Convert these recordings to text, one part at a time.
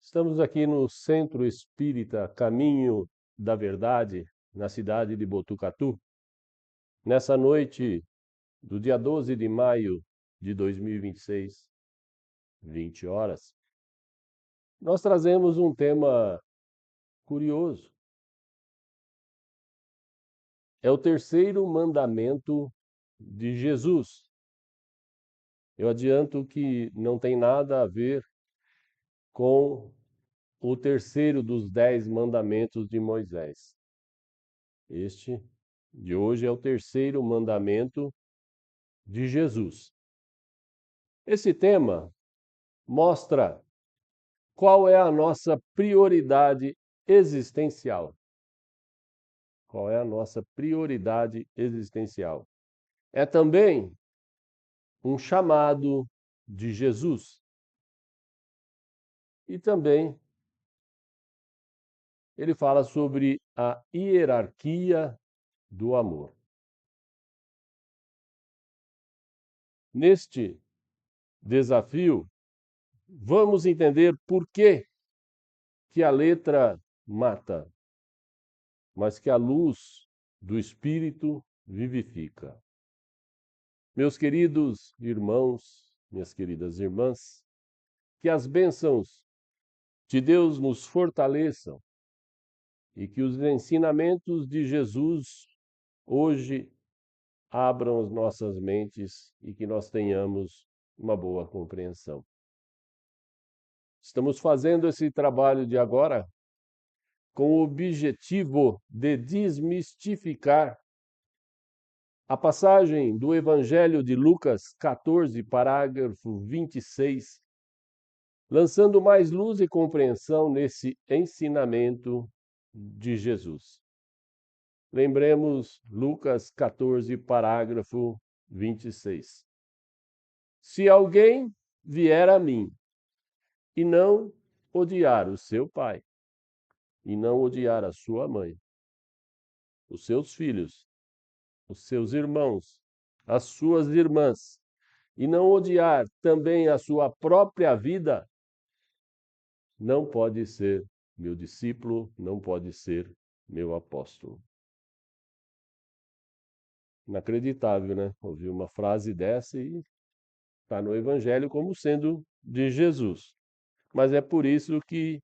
Estamos aqui no Centro Espírita Caminho da Verdade, na cidade de Botucatu, nessa noite do dia 12 de maio de 2026, 20 horas. Nós trazemos um tema curioso. É o terceiro mandamento de Jesus. Eu adianto que não tem nada a ver com o terceiro dos 10 mandamentos de Moisés. Este de hoje é o terceiro mandamento de Jesus. Esse tema mostra qual é a nossa prioridade existencial. Qual é a nossa prioridade existencial? É também um chamado de Jesus. E também ele fala sobre a hierarquia do amor. Neste desafio, vamos entender por que a letra mata, mas que a luz do Espírito vivifica. Meus queridos irmãos, minhas queridas irmãs, que as bênçãos de Deus nos fortaleçam e que os ensinamentos de Jesus hoje abram as nossas mentes e que nós tenhamos uma boa compreensão. Estamos fazendo esse trabalho de agora com o objetivo de desmistificar a passagem do Evangelho de Lucas 14, parágrafo 26, lançando mais luz e compreensão nesse ensinamento de Jesus. Lembremos Lucas 14, parágrafo 26. Se alguém vier a mim e não odiar o seu pai, e não odiar a sua mãe, os seus filhos, os seus irmãos, as suas irmãs, e não odiar também a sua própria vida, não pode ser meu discípulo, não pode ser meu apóstolo. Inacreditável, né? Ouvir uma frase dessa e está no Evangelho como sendo de Jesus. Mas é por isso que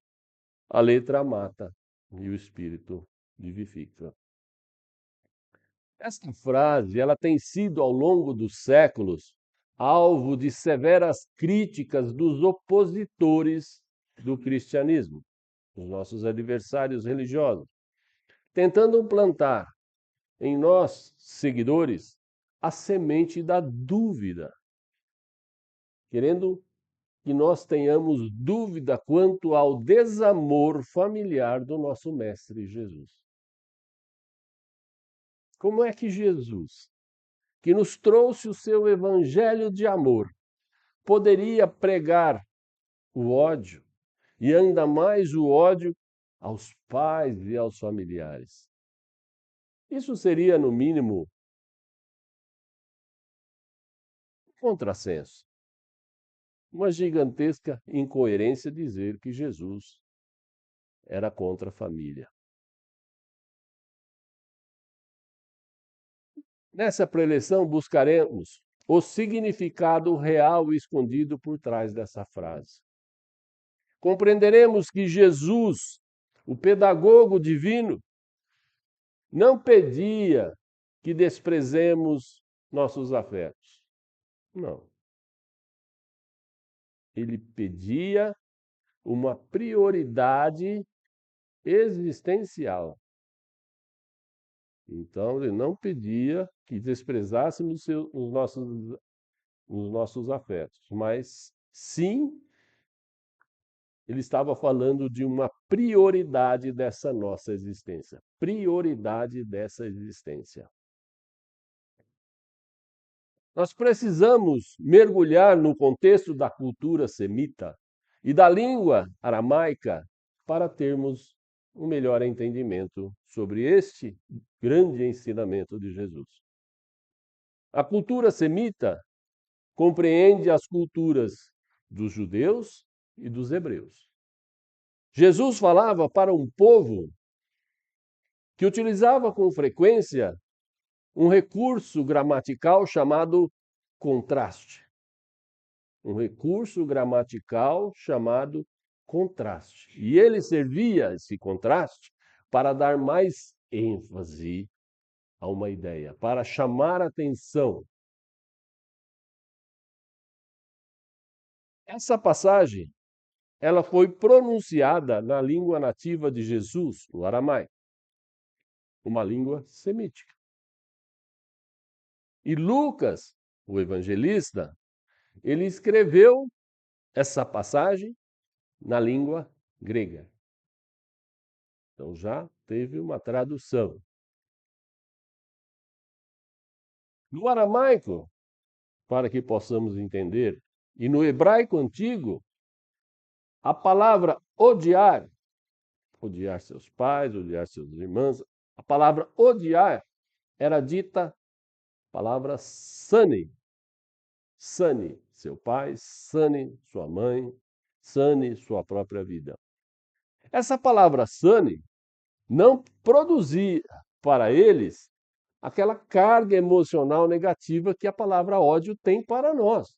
a letra mata e o Espírito vivifica. Esta frase, ela tem sido ao longo dos séculos alvo de severas críticas dos opositores do cristianismo, os nossos adversários religiosos, tentando plantar em nós, seguidores, a semente da dúvida, querendo que nós tenhamos dúvida quanto ao desamor familiar do nosso Mestre Jesus. Como é que Jesus, que nos trouxe o seu evangelho de amor, poderia pregar o ódio, e ainda mais o ódio aos pais e aos familiares? Isso seria, no mínimo, contrassenso. Uma gigantesca incoerência dizer que Jesus era contra a família. Nessa preleção, buscaremos o significado real escondido por trás dessa frase. Compreenderemos que Jesus, o pedagogo divino, não pedia que desprezemos nossos afetos. Não. Ele pedia uma prioridade existencial. Então, ele não pedia que desprezássemos os nossos afetos, mas sim, ele estava falando de uma prioridade dessa nossa existência. Prioridade dessa existência. Nós precisamos mergulhar no contexto da cultura semita e da língua aramaica para termos um melhor entendimento sobre este grande ensinamento de Jesus. A cultura semita compreende as culturas dos judeus e dos hebreus. Jesus falava para um povo que utilizava com frequência um recurso gramatical chamado contraste. Um recurso gramatical chamado contraste. E ele servia esse contraste para dar mais ênfase a uma ideia, para chamar a atenção. Essa passagem, ela foi pronunciada na língua nativa de Jesus, o aramaico, uma língua semítica. E Lucas, o evangelista, ele escreveu essa passagem na língua grega. Então já teve uma tradução. No aramaico, para que possamos entender, e no hebraico antigo, a palavra odiar, odiar seus pais, odiar seus irmãos, a palavra odiar era dita palavra sane. Sane seu pai, sane sua mãe, sane sua própria vida. Essa palavra sane não produzia para eles aquela carga emocional negativa que a palavra ódio tem para nós.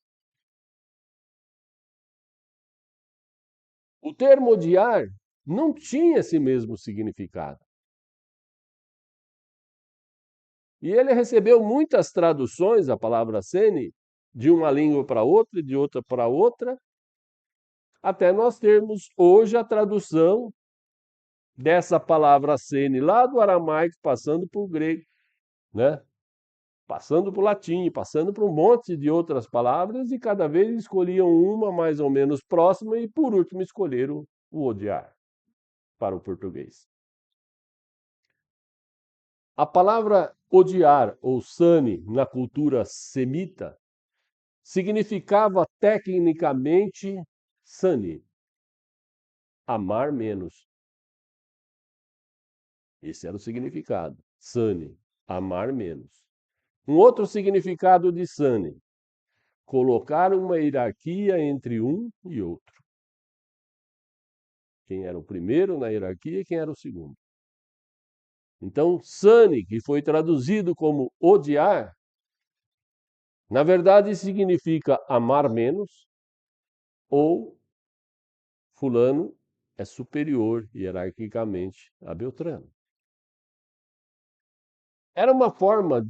O termo odiar não tinha esse mesmo significado. E ele recebeu muitas traduções, a palavra sene, de uma língua para outra, de outra para outra, até nós termos hoje a tradução dessa palavra sene, lá do aramaico, passando para o grego, né? Passando para o latim, passando por um monte de outras palavras, e cada vez escolhiam uma mais ou menos próxima, e por último escolheram o odiar para o português. A palavra odiar, ou sane, na cultura semita, significava tecnicamente sane, amar menos. Esse era o significado. Sane, amar menos. Um outro significado de sane, colocar uma hierarquia entre um e outro. Quem era o primeiro na hierarquia e quem era o segundo. Então, sane, que foi traduzido como odiar, na verdade significa amar menos ou fulano é superior hierarquicamente a Beltrano. Era uma forma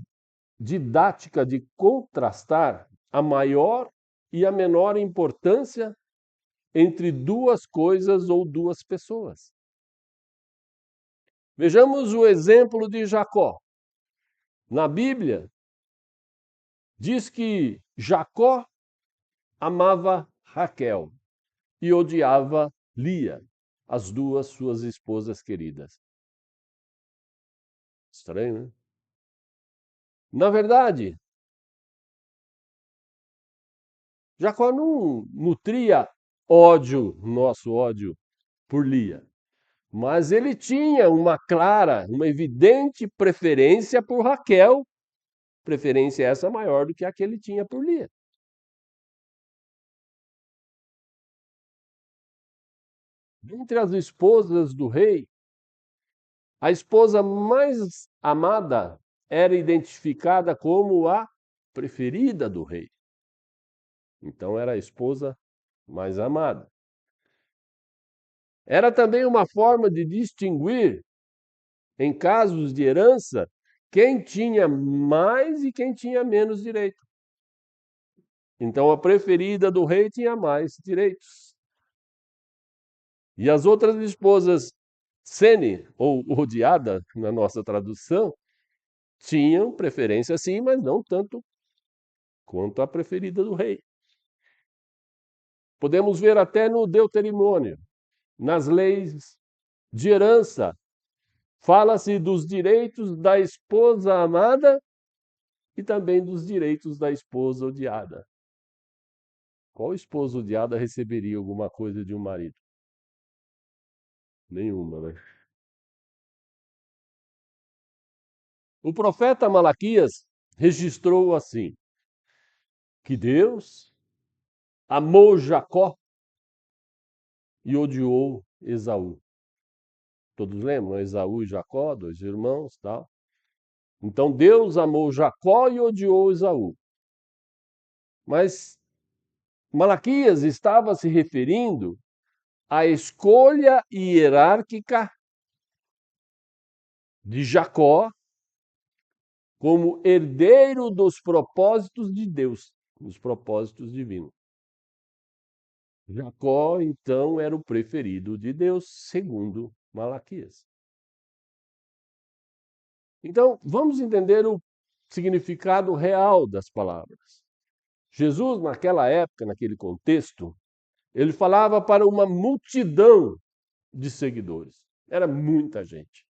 didática de contrastar a maior e a menor importância entre duas coisas ou duas pessoas. Vejamos o exemplo de Jacó. Na Bíblia, diz que Jacó amava Raquel e odiava Lia, as duas suas esposas queridas. Estranho, né? Na verdade, Jacó não nutria ódio, nosso ódio, por Lia. Mas ele tinha uma clara, uma evidente preferência por Raquel, preferência essa maior do que a que ele tinha por Lia. Dentre as esposas do rei, a esposa mais amada era identificada como a preferida do rei. Então era a esposa mais amada. Era também uma forma de distinguir, em casos de herança, quem tinha mais e quem tinha menos direito. Então a preferida do rei tinha mais direitos. E as outras esposas, sene, ou odiada, na nossa tradução, tinham preferência sim, mas não tanto quanto a preferida do rei. Podemos ver até no Deuteronômio, nas leis de herança, fala-se dos direitos da esposa amada e também dos direitos da esposa odiada. Qual esposa odiada receberia alguma coisa de um marido? Nenhuma, né? O profeta Malaquias registrou assim: que Deus amou Jacó e odiou Esaú. Todos lembram? Esaú e Jacó, dois irmãos, tal. Então Deus amou Jacó e odiou Esaú. Mas Malaquias estava se referindo à escolha hierárquica de Jacó como herdeiro dos propósitos de Deus, dos propósitos divinos. Jacó, então, era o preferido de Deus, segundo Malaquias. Então, vamos entender o significado real das palavras. Jesus, naquela época, naquele contexto, ele falava para uma multidão de seguidores. Era muita gente.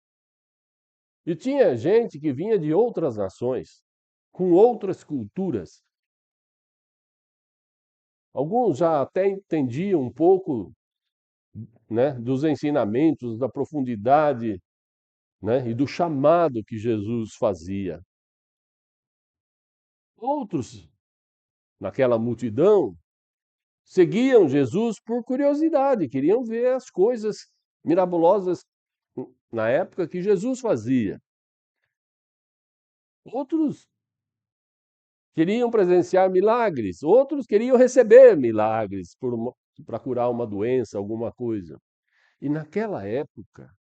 E tinha gente que vinha de outras nações, com outras culturas. Alguns já até entendiam um pouco, né, dos ensinamentos, da profundidade, né, e do chamado que Jesus fazia. Outros, naquela multidão, seguiam Jesus por curiosidade, queriam ver as coisas mirabolosas na época que Jesus fazia. Outros queriam presenciar milagres, outros queriam receber milagres para curar uma doença, alguma coisa. E naquela época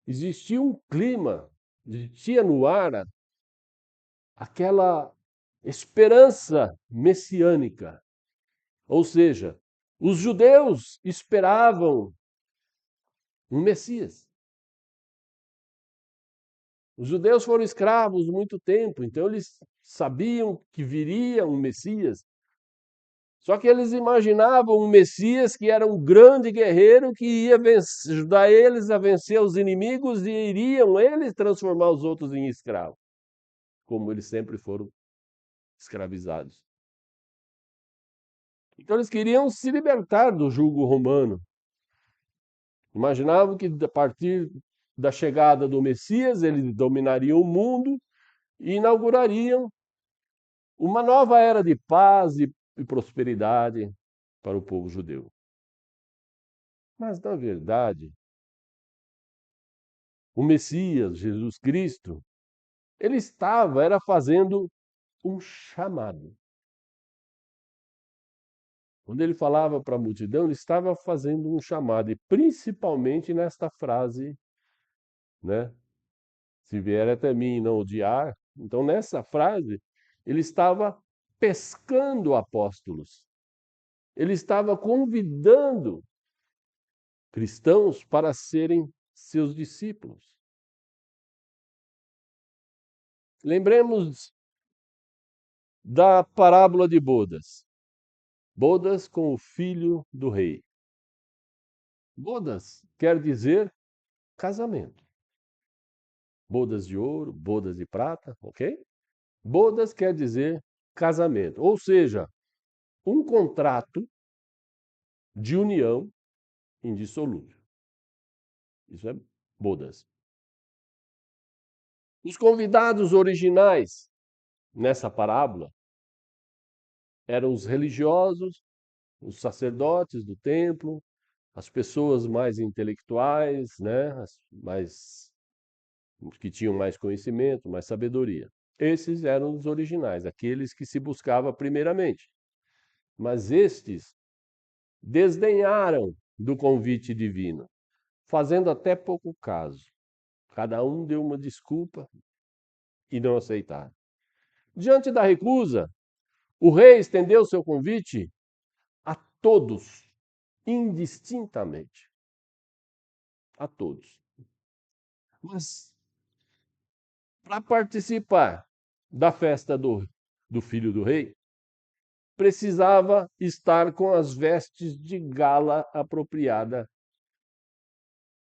existia um clima, existia no ar aquela esperança messiânica. Ou seja, os judeus esperavam um Messias. Os judeus foram escravos muito tempo, então eles sabiam que viria um Messias. Só que eles imaginavam um Messias que era um grande guerreiro que ia ajudar eles a vencer os inimigos e iriam eles transformar os outros em escravos, como eles sempre foram escravizados. Então eles queriam se libertar do jugo romano. Imaginavam que a partir da chegada do Messias, eles dominariam o mundo e inaugurariam uma nova era de paz e prosperidade para o povo judeu. Mas, na verdade, o Messias, Jesus Cristo, era fazendo um chamado. Quando ele falava para a multidão, ele estava fazendo um chamado, e principalmente nesta frase, né? Se vier até mim e não odiar. Então, nessa frase, ele estava pescando apóstolos. Ele estava convidando cristãos para serem seus discípulos. Lembremos da parábola de bodas. Bodas com o filho do rei. Bodas quer dizer casamento. Bodas de ouro, bodas de prata, ok? Bodas quer dizer casamento, ou seja, um contrato de união indissolúvel. Isso é bodas. Os convidados originais nessa parábola eram os religiosos, os sacerdotes do templo, as pessoas mais intelectuais, né, as mais que tinham mais conhecimento, mais sabedoria. Esses eram os originais, aqueles que se buscava primeiramente. Mas estes desdenharam do convite divino, fazendo até pouco caso. Cada um deu uma desculpa e não aceitaram. Diante da recusa, o rei estendeu seu convite a todos, indistintamente. A todos. Mas, para participar da festa do filho do rei, precisava estar com as vestes de gala apropriada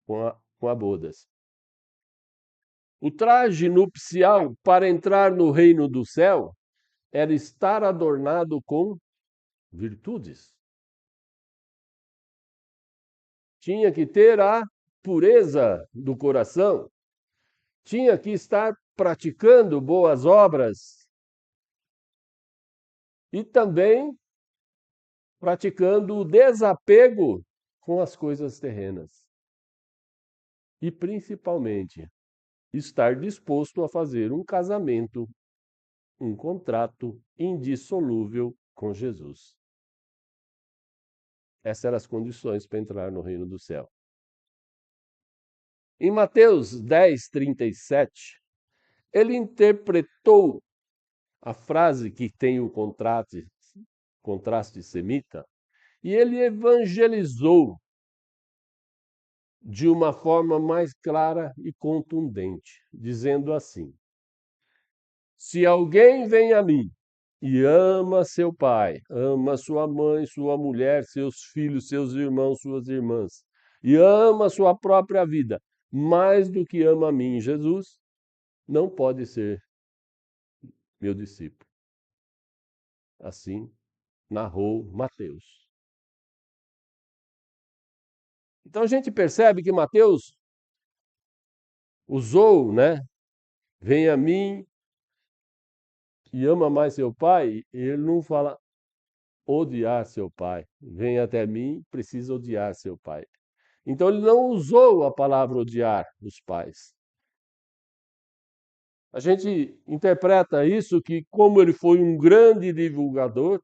com a bodas. O traje nupcial para entrar no reino do céu era estar adornado com virtudes. Tinha que ter a pureza do coração, tinha que estar praticando boas obras e também praticando o desapego com as coisas terrenas. E, principalmente, estar disposto a fazer um casamento, um contrato indissolúvel com Jesus. Essas eram as condições para entrar no reino do céu. Em Mateus 10, 37, ele interpretou a frase que tem o contraste semita, e ele evangelizou de uma forma mais clara e contundente, dizendo assim: se alguém vem a mim e ama seu pai, ama sua mãe, sua mulher, seus filhos, seus irmãos, suas irmãs, e ama sua própria vida, mais do que ama a mim, Jesus, não pode ser meu discípulo. Assim narrou Mateus. Então a gente percebe que Mateus usou, né? Vem a mim e ama mais seu pai, ele não fala odiar seu pai. Vem até mim, precisa odiar seu pai. Então ele não usou a palavra odiar os pais. A gente interpreta isso que, como ele foi um grande divulgador,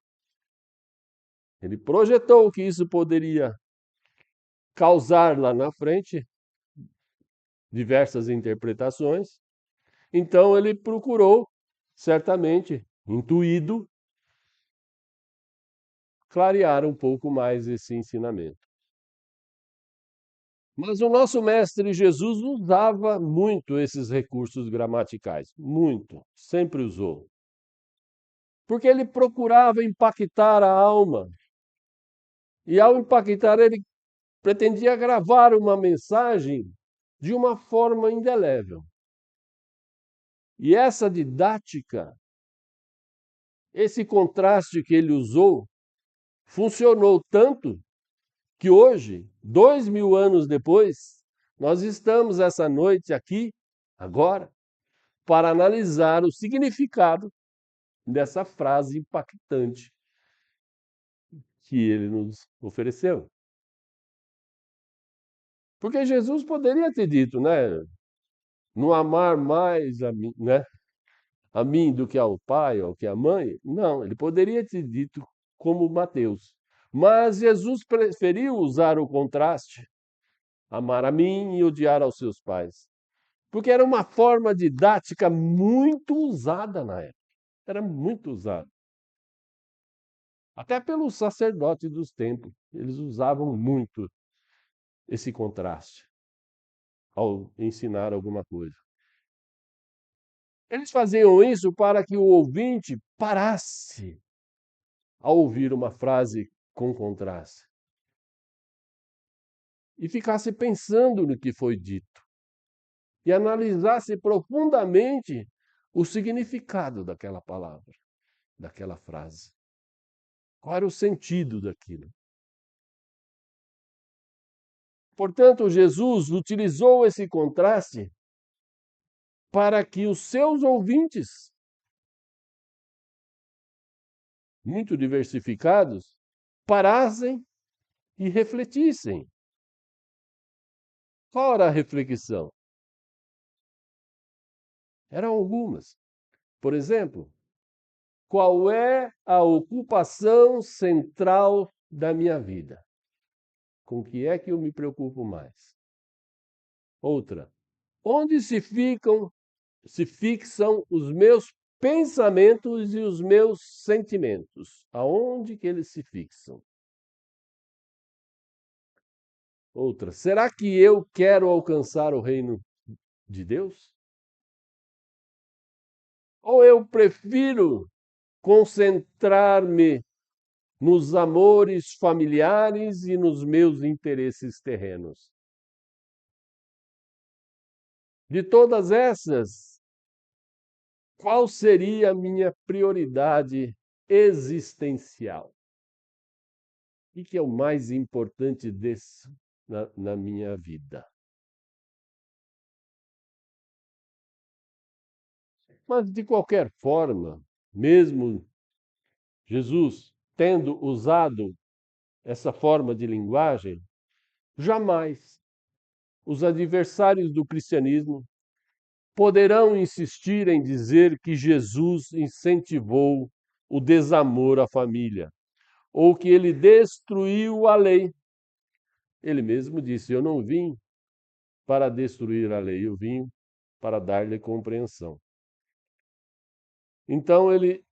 ele projetou que isso poderia causar lá na frente diversas interpretações. Então ele procurou, certamente, intuído, clarear um pouco mais esse ensinamento. Mas o nosso mestre Jesus usava muito esses recursos gramaticais, muito, sempre usou. Porque ele procurava impactar a alma. E ao impactar, ele pretendia gravar uma mensagem de uma forma indelével. E essa didática, esse contraste que ele usou, funcionou tanto que hoje, 2000 anos depois, nós estamos essa noite aqui, agora, para analisar o significado dessa frase impactante que ele nos ofereceu. Porque Jesus poderia ter dito, né? Não amar mais a mim, né? A mim do que ao pai ou que à mãe. Não, ele poderia ter dito como Mateus. Mas Jesus preferiu usar o contraste, amar a mim e odiar aos seus pais. Porque era uma forma didática muito usada na época. Era muito usada. Até pelos sacerdotes dos templos. Eles usavam muito esse contraste ao ensinar alguma coisa. Eles faziam isso para que o ouvinte parasse ao ouvir uma frase com contraste e ficasse pensando no que foi dito e analisasse profundamente o significado daquela palavra, daquela frase. Qual era o sentido daquilo? Portanto, Jesus utilizou esse contraste para que os seus ouvintes, muito diversificados, parassem e refletissem. Qual era a reflexão? Eram algumas. Por exemplo, qual é a ocupação central da minha vida? Com o que é que eu me preocupo mais? Outra, onde se fixam os meus pensamentos e os meus sentimentos? Aonde que eles se fixam? Outra, será que eu quero alcançar o reino de Deus? Ou eu prefiro concentrar-me nos amores familiares e nos meus interesses terrenos? De todas essas, qual seria a minha prioridade existencial? O que é o mais importante na minha vida? Mas, de qualquer forma, mesmo Jesus tendo usado essa forma de linguagem, Jamais os adversários do cristianismo poderão insistir em dizer que Jesus incentivou o desamor à família ou que ele destruiu a lei. Ele mesmo disse: Eu não vim para destruir a lei, eu vim para dar-lhe compreensão. Então ele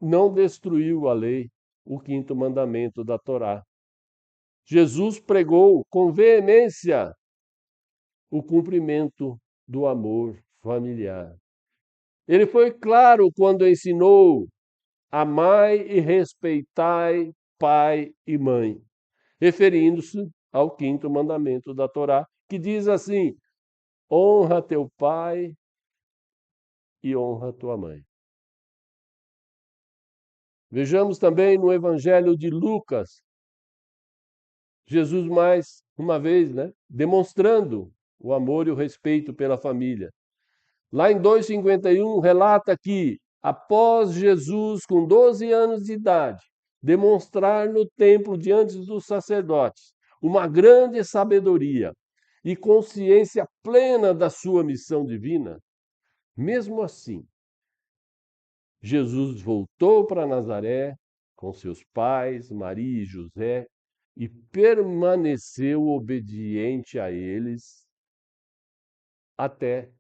não destruiu a lei, o quinto mandamento da Torá. Jesus pregou com veemência o cumprimento do amor familiar. Ele foi claro quando ensinou: amai e respeitai pai e mãe, referindo-se ao quinto mandamento da Torá, que diz assim: honra teu pai e honra tua mãe. Vejamos também no Evangelho de Lucas, Jesus mais uma vez, demonstrando o amor e o respeito pela família. Lá em 2,51 relata que, após Jesus, com 12 anos de idade, demonstrar no templo diante dos sacerdotes uma grande sabedoria e consciência plena da sua missão divina, mesmo assim, Jesus voltou para Nazaré com seus pais, Maria e José, e permaneceu obediente a eles até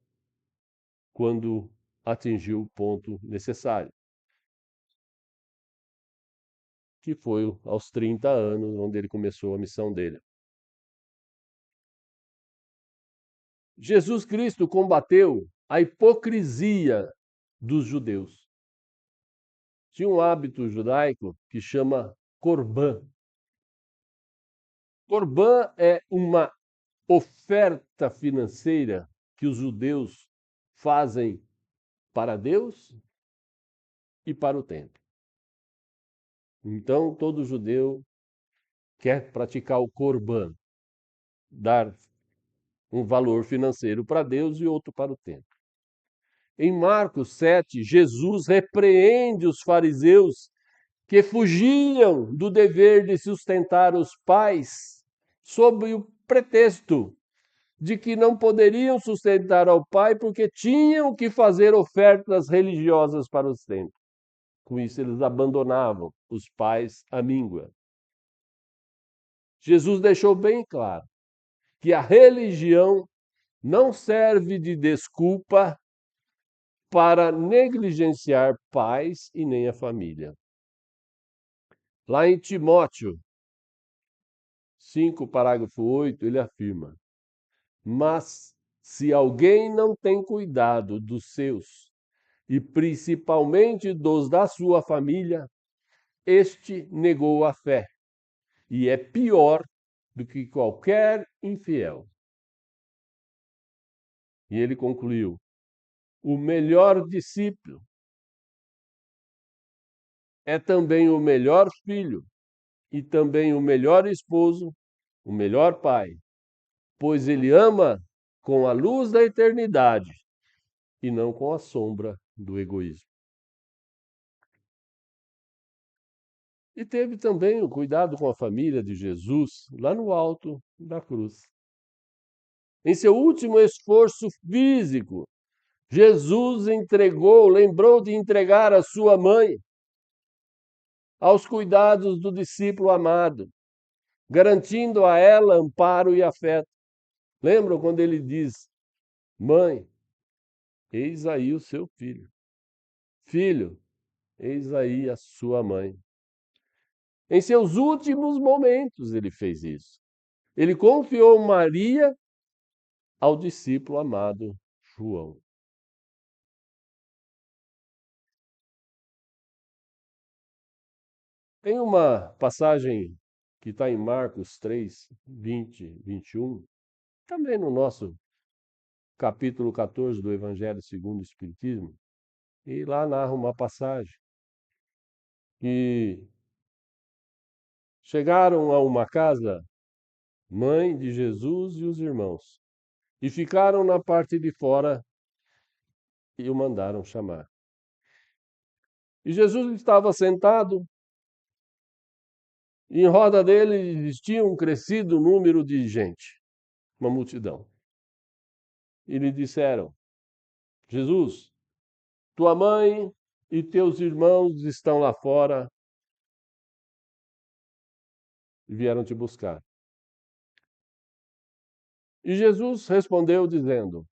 quando atingiu o ponto necessário, que foi aos 30 anos, onde ele começou a missão dele. Jesus Cristo combateu a hipocrisia dos judeus. Tinha um hábito judaico que chama Corban. Corban é uma oferta financeira que os judeus fazem para Deus e para o templo. Então, todo judeu quer praticar o Corban, dar um valor financeiro para Deus e outro para o templo. Em Marcos 7, Jesus repreende os fariseus que fugiam do dever de sustentar os pais sob o pretexto de que não poderiam sustentar ao pai porque tinham que fazer ofertas religiosas para os templos. Com isso, eles abandonavam os pais à míngua. Jesus deixou bem claro que a religião não serve de desculpa para negligenciar pais e nem a família. Lá em Timóteo 5, parágrafo 8, ele afirma: mas se alguém não tem cuidado dos seus, e principalmente dos da sua família, este negou a fé e é pior do que qualquer infiel. E ele concluiu: o melhor discípulo é também o melhor filho e também o melhor esposo, o melhor pai, pois ele ama com a luz da eternidade e não com a sombra do egoísmo. E teve também o cuidado com a família de Jesus lá no alto da cruz. Em seu último esforço físico, Jesus lembrou de entregar a sua mãe aos cuidados do discípulo amado, garantindo a ela amparo e afeto. Lembram quando ele diz: mãe, eis aí o seu filho. Filho, eis aí a sua mãe. Em seus últimos momentos ele fez isso. Ele confiou Maria ao discípulo amado João. Tem uma passagem que está em Marcos 3, 20, 21, também no nosso capítulo 14 do Evangelho segundo o Espiritismo, e lá narra uma passagem que chegaram a uma casa, mãe de Jesus e os irmãos, e ficaram na parte de fora e o mandaram chamar. E Jesus estava sentado Em roda dele existia um crescido número de gente, uma multidão. E lhe disseram: Jesus, tua mãe e teus irmãos estão lá fora e vieram te buscar. E Jesus respondeu dizendo: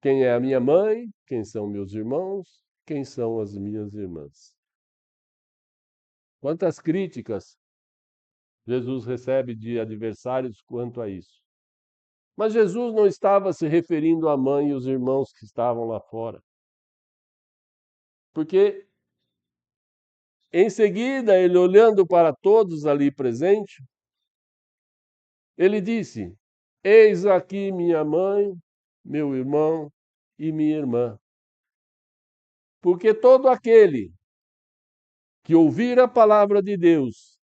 quem é a minha mãe? Quem são meus irmãos? Quem são as minhas irmãs? Quantas críticas Jesus recebe de adversários quanto a isso. Mas Jesus não estava se referindo à mãe e os irmãos que estavam lá fora. Porque em seguida, ele olhando para todos ali presentes, ele disse: eis aqui minha mãe, meu irmão e minha irmã. Porque todo aquele que ouvir a palavra de Deus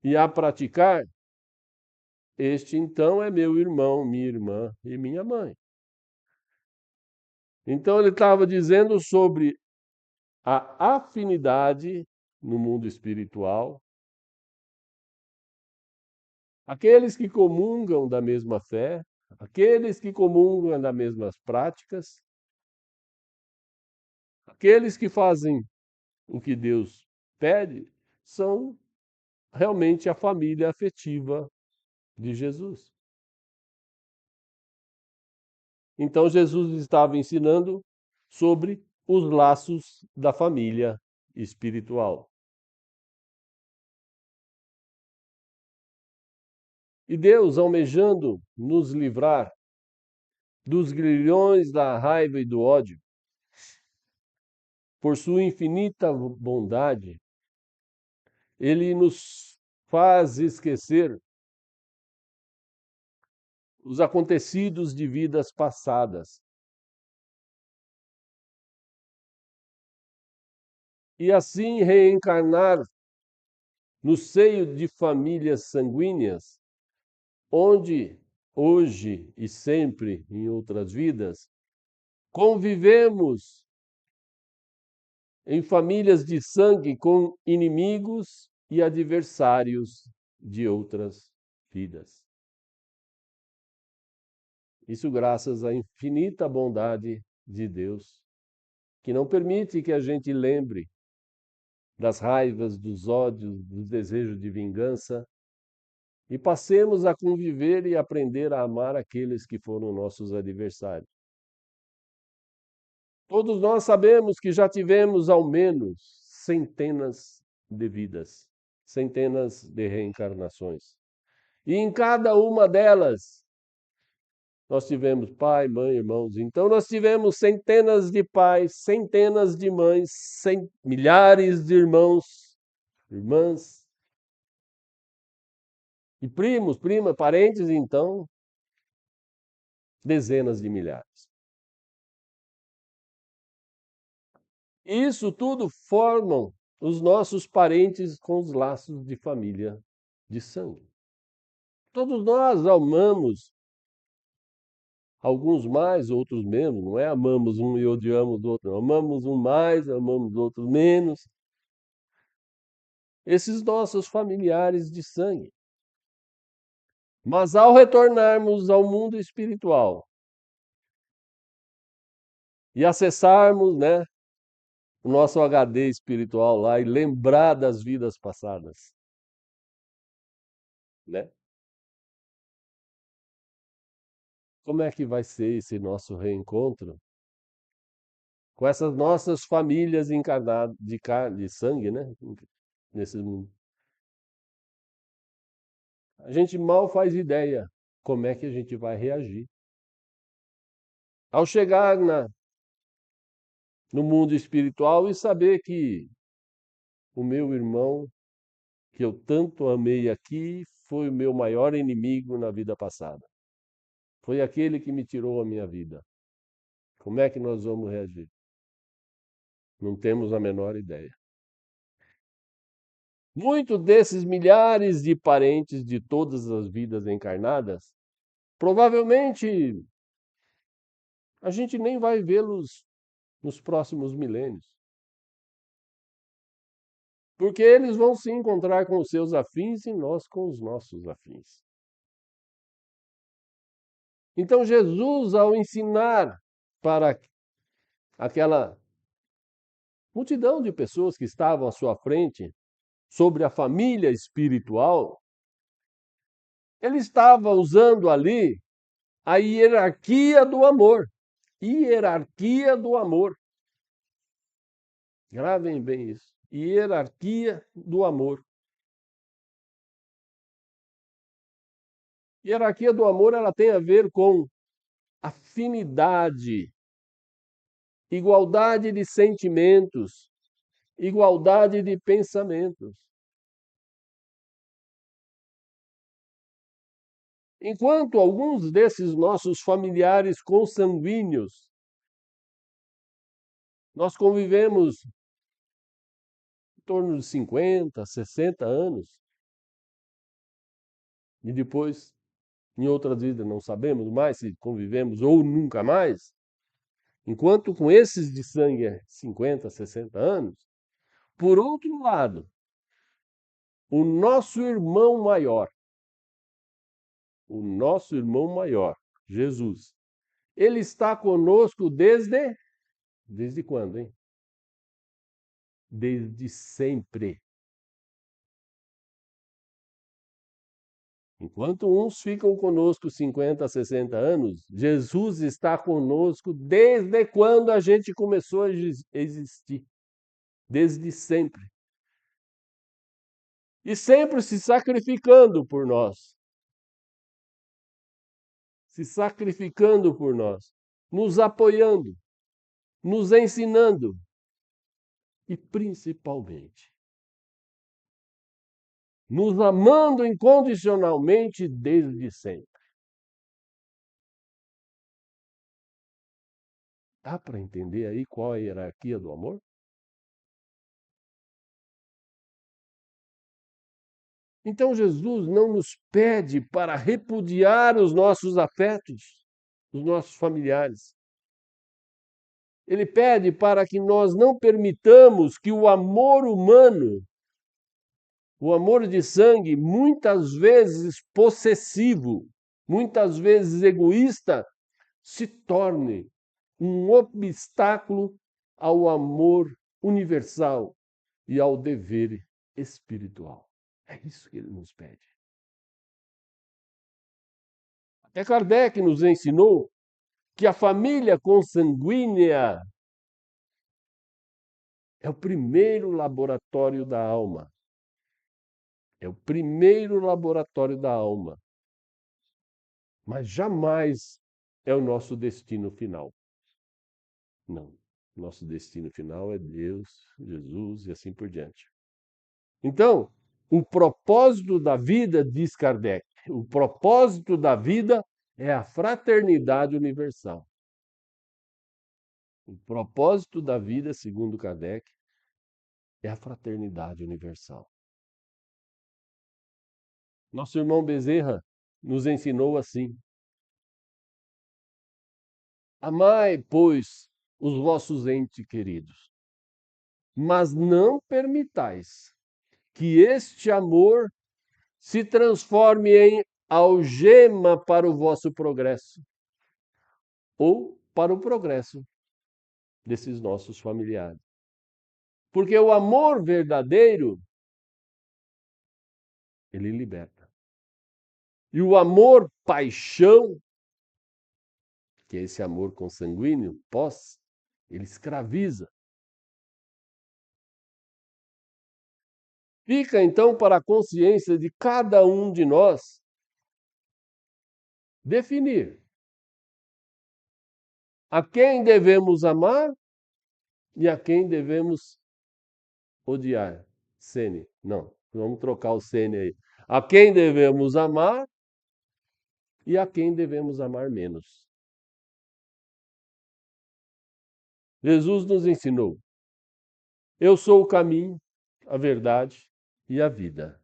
e a praticar, este então é meu irmão, minha irmã e minha mãe. Então ele estava dizendo sobre a afinidade no mundo espiritual, aqueles que comungam da mesma fé, aqueles que comungam das mesmas práticas, aqueles que fazem o que Deus pede, são realmente a família afetiva de Jesus. Então Jesus estava ensinando sobre os laços da família espiritual. E Deus, almejando nos livrar dos grilhões da raiva e do ódio, por sua infinita bondade, ele nos faz esquecer os acontecidos de vidas passadas. E assim reencarnar no seio de famílias sanguíneas, onde hoje e sempre em outras vidas convivemos em famílias de sangue com inimigos e adversários de outras vidas. Isso graças à infinita bondade de Deus, que não permite que a gente lembre das raivas, dos ódios, dos desejos de vingança e passemos a conviver e aprender a amar aqueles que foram nossos adversários. Todos nós sabemos que já tivemos ao menos centenas de vidas, centenas de reencarnações. E em cada uma delas, nós tivemos pai, mãe, irmãos. Então, nós tivemos centenas de pais, centenas de mães, milhares de irmãos, irmãs, e primos, primas, parentes, então, dezenas de milhares. Isso tudo formam os nossos parentes com os laços de família de sangue. Todos nós amamos, alguns mais, outros menos, não é amamos um e odiamos o outro, não. Amamos um mais, amamos outros menos. Esses nossos familiares de sangue. Mas ao retornarmos ao mundo espiritual e acessarmos, né, o nosso HD espiritual lá e lembrar das vidas passadas, né? Como é que vai ser esse nosso reencontro com essas nossas famílias encarnadas de carne, de sangue, né? Nesse mundo. A gente mal faz ideia como é que a gente vai reagir. Ao chegar no mundo espiritual e saber que o meu irmão, que eu tanto amei aqui, foi o meu maior inimigo na vida passada. Foi aquele que me tirou a minha vida. Como é que nós vamos reagir? Não temos a menor ideia. Muitos desses milhares de parentes de todas as vidas encarnadas, provavelmente a gente nem vai vê-los nos próximos milênios. Porque eles vão se encontrar com os seus afins e nós com os nossos afins. Então, Jesus, ao ensinar para aquela multidão de pessoas que estavam à sua frente sobre a família espiritual, ele estava usando ali a hierarquia do amor. Hierarquia do amor. Gravem bem isso. Hierarquia do amor. Hierarquia do amor, ela tem a ver com afinidade, igualdade de sentimentos, igualdade de pensamentos. Enquanto alguns desses nossos familiares consanguíneos, nós convivemos em torno de 50, 60 anos, e depois, em outras vidas, não sabemos mais se convivemos ou nunca mais, enquanto com esses de sangue é 50, 60 anos, por outro lado, o nosso irmão maior, Jesus, ele está conosco desde quando, hein? Desde sempre. Enquanto uns ficam conosco 50, 60 anos, Jesus está conosco desde quando a gente começou a existir. Desde sempre. E sempre se sacrificando por nós. Se sacrificando por nós. Nos apoiando. Nos ensinando. E principalmente, nos amando incondicionalmente desde sempre. Dá para entender aí qual é a hierarquia do amor? Então Jesus não nos pede para repudiar os nossos afetos, os nossos familiares. Ele pede para que nós não permitamos que o amor humano, o amor de sangue, muitas vezes possessivo, muitas vezes egoísta, se torne um obstáculo ao amor universal e ao dever espiritual. É isso que ele nos pede. Até Kardec nos ensinou que a família consanguínea é o primeiro laboratório da alma. É o primeiro laboratório da alma. Mas jamais é o nosso destino final. Não. Nosso destino final é Deus, Jesus e assim por diante. Então, o propósito da vida, diz Kardec, o propósito da vida é a fraternidade universal. O propósito da vida, segundo Kardec, é a fraternidade universal. Nosso irmão Bezerra nos ensinou assim: amai, pois, os vossos entes queridos, mas não permitais que este amor se transforme em algema para o vosso progresso ou para o progresso desses nossos familiares. Porque o amor verdadeiro, ele liberta. E o amor paixão, que é esse amor consanguíneo, ele escraviza. Fica então para a consciência de cada um de nós definir a quem devemos amar e a quem devemos odiar. Sene, não, vamos trocar o Sene aí. A quem devemos amar e a quem devemos amar menos. Jesus nos ensinou: eu sou o caminho, a verdade e a vida.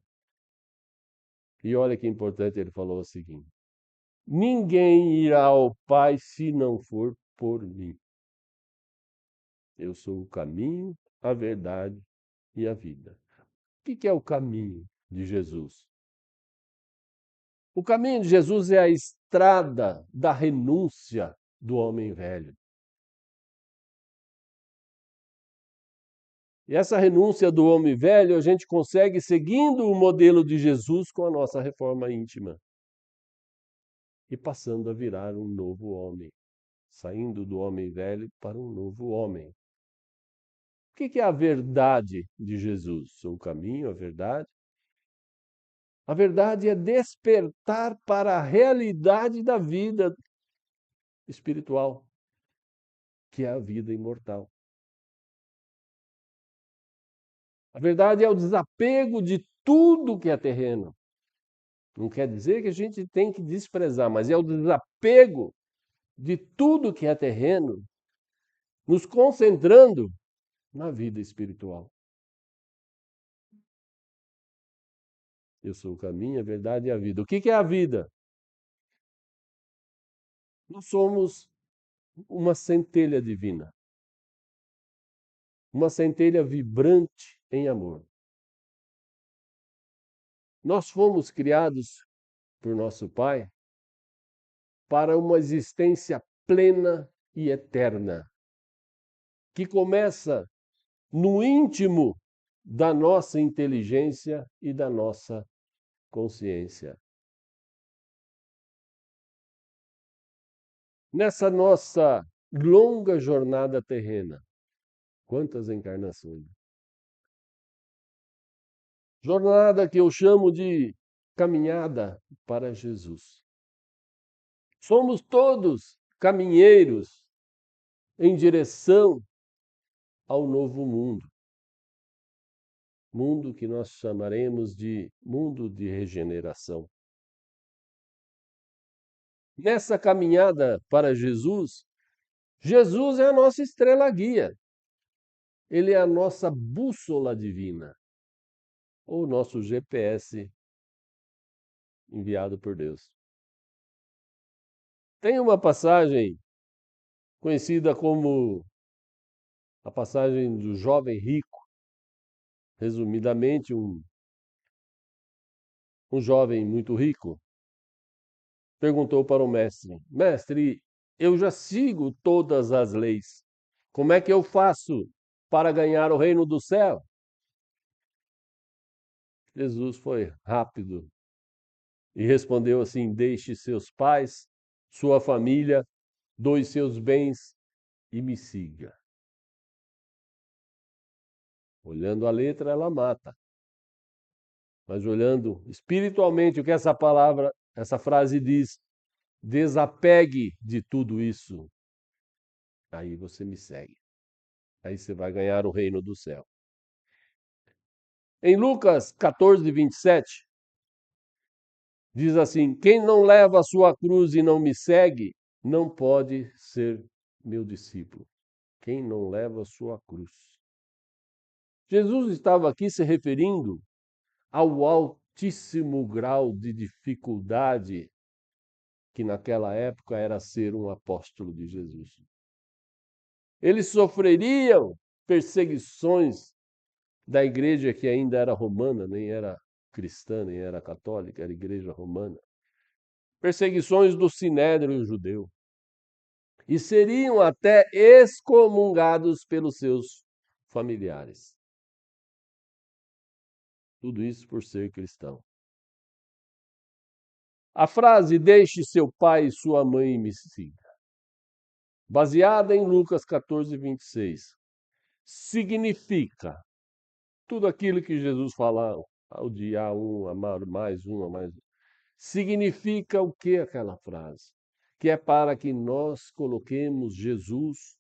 E olha que importante, ele falou o seguinte: ninguém irá ao Pai se não for por mim. Eu sou o caminho, a verdade e a vida. que é o caminho de Jesus? O caminho de Jesus é a estrada da renúncia do homem velho. E essa renúncia do homem velho a gente consegue seguindo o modelo de Jesus com a nossa reforma íntima e passando a virar um novo homem, saindo do homem velho para um novo homem. O que é a verdade de Jesus? O caminho, a verdade? A verdade é despertar para a realidade da vida espiritual, que é a vida imortal. A verdade é o desapego de tudo que é terreno. Não quer dizer que a gente tem que desprezar, mas é o desapego de tudo que é terreno, nos concentrando na vida espiritual. Eu sou o caminho, a verdade e a vida. O que é a vida? Nós somos uma centelha divina, uma centelha vibrante em amor. Nós fomos criados por nosso Pai para uma existência plena e eterna, que começa no íntimo da nossa inteligência e da nossa consciência. Nessa nossa longa jornada terrena, quantas encarnações? Jornada que eu chamo de caminhada para Jesus. Somos todos caminheiros em direção ao novo mundo. Mundo que nós chamaremos de mundo de regeneração. Nessa caminhada para Jesus, Jesus é a nossa estrela guia. Ele é a nossa bússola divina, ou nosso GPS enviado por Deus. Tem uma passagem conhecida como a passagem do jovem rico. Resumidamente, um jovem muito rico perguntou para o mestre: Mestre, eu já sigo todas as leis. Como é que eu faço para ganhar o reino do céu? Jesus foi rápido e respondeu assim: Deixe seus pais, sua família, doe seus bens e me siga. Olhando a letra, ela mata. Mas olhando espiritualmente o que essa palavra, essa frase diz, desapegue de tudo isso. Aí você me segue. Aí você vai ganhar o reino do céu. Em Lucas 14, 27, diz assim: Quem não leva a sua cruz e não me segue, não pode ser meu discípulo. Quem não leva a sua cruz. Jesus estava aqui se referindo ao altíssimo grau de dificuldade que naquela época era ser um apóstolo de Jesus. Eles sofreriam perseguições da igreja que ainda era romana, nem era cristã, nem era católica, era igreja romana. Perseguições do sinédrio judeu. E seriam até excomungados pelos seus familiares. Tudo isso por ser cristão. A frase deixe seu pai e sua mãe e me siga, baseada em Lucas 14, 26, significa tudo aquilo que Jesus fala, odiar um, amar mais um, amar mais um. Significa o que aquela frase? Que é para que nós coloquemos Jesus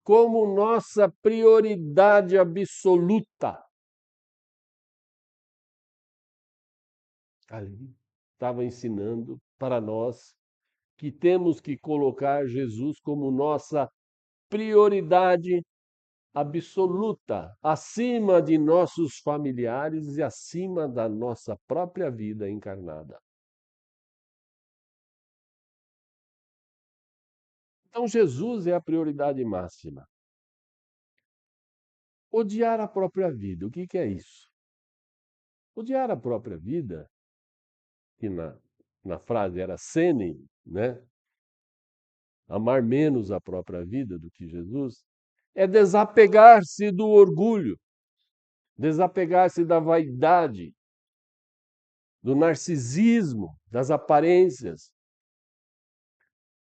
como nossa prioridade absoluta. Ali estava ensinando para nós que temos que colocar Jesus como nossa prioridade absoluta, acima de nossos familiares e acima da nossa própria vida encarnada. Então, Jesus é a prioridade máxima. Odiar a própria vida, o que é isso? Odiar a própria vida, que na frase era sene, né? Amar menos a própria vida do que Jesus, é desapegar-se do orgulho, desapegar-se da vaidade, do narcisismo, das aparências.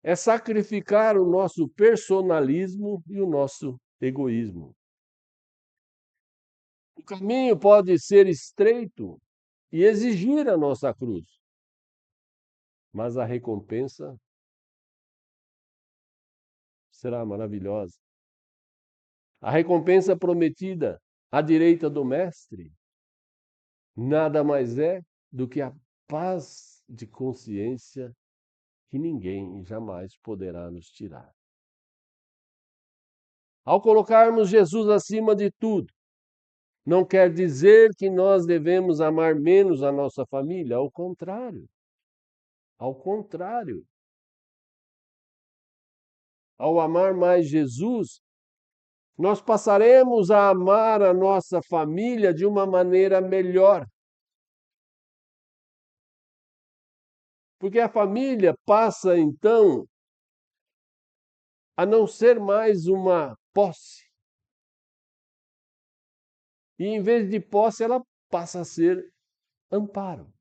É sacrificar o nosso personalismo e o nosso egoísmo. O caminho pode ser estreito e exigir a nossa cruz, mas a recompensa será maravilhosa. A recompensa prometida à direita do Mestre nada mais é do que a paz de consciência que ninguém jamais poderá nos tirar. Ao colocarmos Jesus acima de tudo, não quer dizer que nós devemos amar menos a nossa família, ao contrário. Ao contrário. Ao amar mais Jesus, nós passaremos a amar a nossa família de uma maneira melhor. Porque a família passa, então, a não ser mais uma posse. E em vez de posse, ela passa a ser amparo.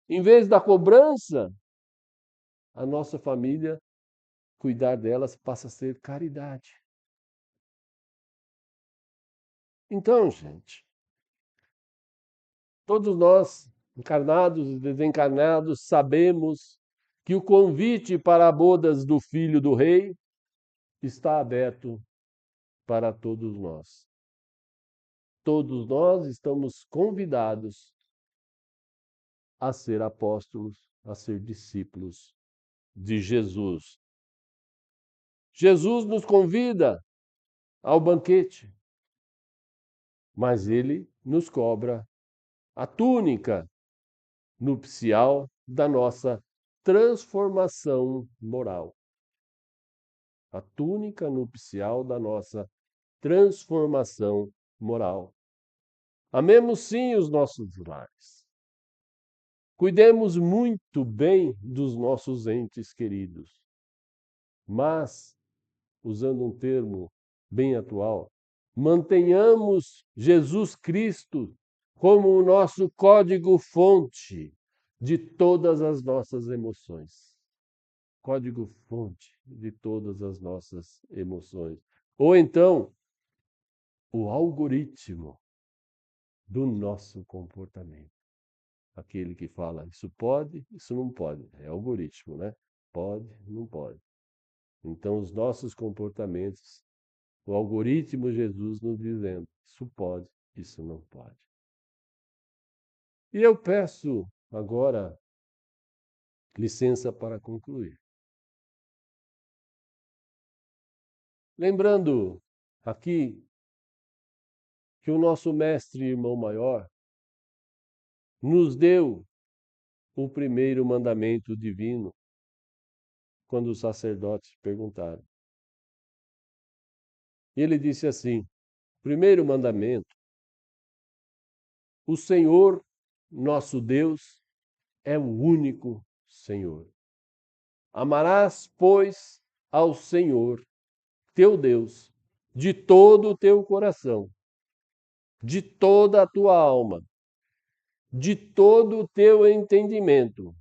Em vez da cobrança, a nossa família, cuidar delas, passa a ser caridade. Então, gente, todos nós, encarnados e desencarnados, sabemos que o convite para as bodas do Filho do Rei está aberto para todos nós. Todos nós estamos convidados a ser apóstolos, a ser discípulos de Jesus. Jesus nos convida ao banquete, mas ele nos cobra a túnica nupcial da nossa transformação moral. A túnica nupcial da nossa transformação moral. Amemos sim os nossos lares. Cuidemos muito bem dos nossos entes queridos. Mas, usando um termo bem atual, mantenhamos Jesus Cristo como o nosso código-fonte de todas as nossas emoções. Código-fonte de todas as nossas emoções. Ou então, o algoritmo do nosso comportamento. Aquele que fala, isso pode, isso não pode. É algoritmo, né? Pode, não pode. Então, os nossos comportamentos, o algoritmo Jesus nos dizendo, isso pode, isso não pode. E eu peço agora licença para concluir. Lembrando aqui que o nosso mestre e irmão maior nos deu o primeiro mandamento divino quando os sacerdotes perguntaram. E ele disse assim: primeiro mandamento, o Senhor, nosso Deus, é o único Senhor. Amarás, pois, ao Senhor, teu Deus, de todo o teu coração, de toda a tua alma, de todo o teu entendimento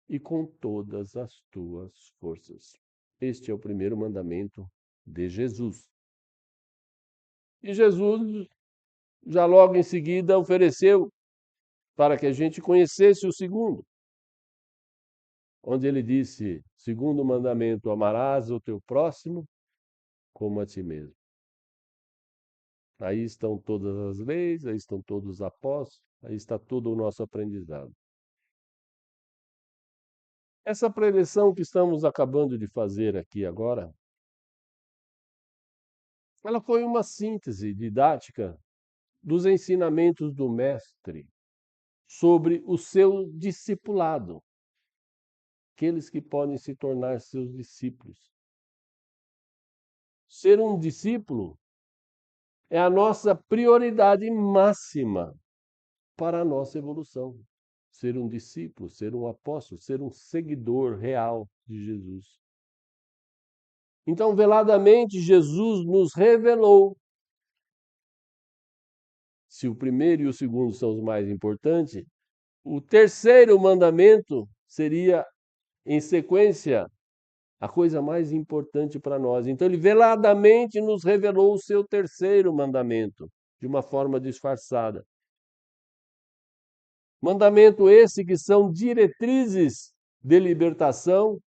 e com todas as tuas forças. Este é o primeiro mandamento de Jesus. E Jesus, já logo em seguida, ofereceu para que a gente conhecesse o segundo, onde ele disse: segundo mandamento, amarás o teu próximo como a ti mesmo. Aí estão todas as leis, aí estão todos os apóstolos, aí está todo o nosso aprendizado. Essa preleção que estamos acabando de fazer aqui agora, ela foi uma síntese didática dos ensinamentos do Mestre sobre o seu discipulado, aqueles que podem se tornar seus discípulos. Ser um discípulo é a nossa prioridade máxima para a nossa evolução. Ser um discípulo, ser um apóstolo, ser um seguidor real de Jesus. Então, veladamente, Jesus nos revelou. Se o primeiro e o segundo são os mais importantes, o terceiro mandamento seria, em sequência, a coisa mais importante para nós. Então, ele veladamente nos revelou o seu terceiro mandamento, de uma forma disfarçada. Mandamento esse que são diretrizes de libertação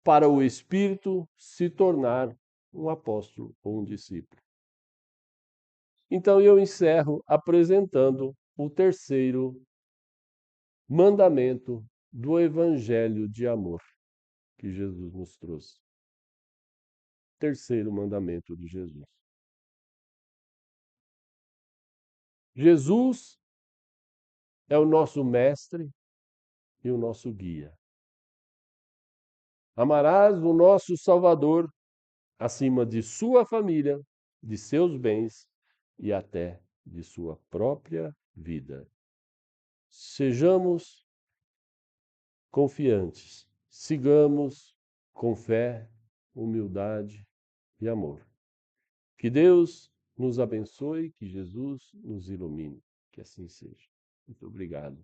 para o espírito se tornar um apóstolo ou um discípulo. Então eu encerro apresentando o terceiro mandamento do evangelho de amor que Jesus nos trouxe. Terceiro mandamento de Jesus. Jesus é o nosso mestre e o nosso guia. Amarás o nosso Salvador acima de sua família, de seus bens e até de sua própria vida. Sejamos confiantes, sigamos com fé, humildade e amor. Que Deus nos abençoe, que Jesus nos ilumine. Que assim seja. Muito obrigado.